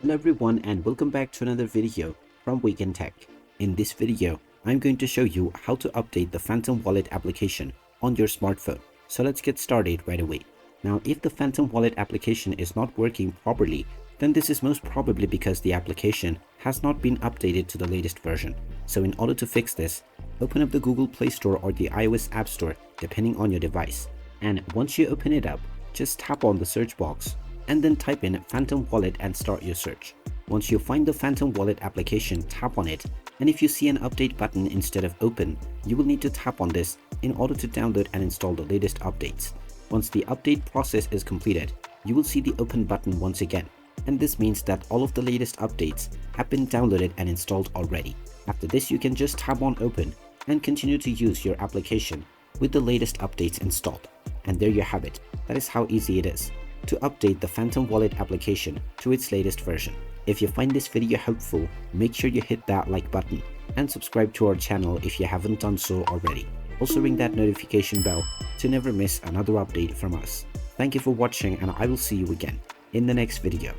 Hello everyone and welcome back to another video from Wake&Tech. In this video, I'm going to show you how to update the Phantom Wallet application on your smartphone. So let's get started right away. Now, if the Phantom Wallet application is not working properly, then this is most probably because the application has not been updated to the latest version. So in order to fix this, open up the Google Play Store or the iOS App Store depending on your device. And once you open it up, just tap on the search box and then type in Phantom Wallet and start your search. Once you find the Phantom Wallet application, tap on it, and if you see an update button instead of open, you will need to tap on this in order to download and install the latest updates. Once the update process is completed, you will see the open button once again, and this means that all of the latest updates have been downloaded and installed already. After this, you can just tap on open and continue to use your application with the latest updates installed. And there you have it. That is how easy it is to update the Phantom Wallet application to its latest version. If you find this video helpful, make sure you hit that like button and subscribe to our channel if you haven't done so already. Also ring that notification bell to never miss another update from us. Thank you for watching, and I will see you again in the next video.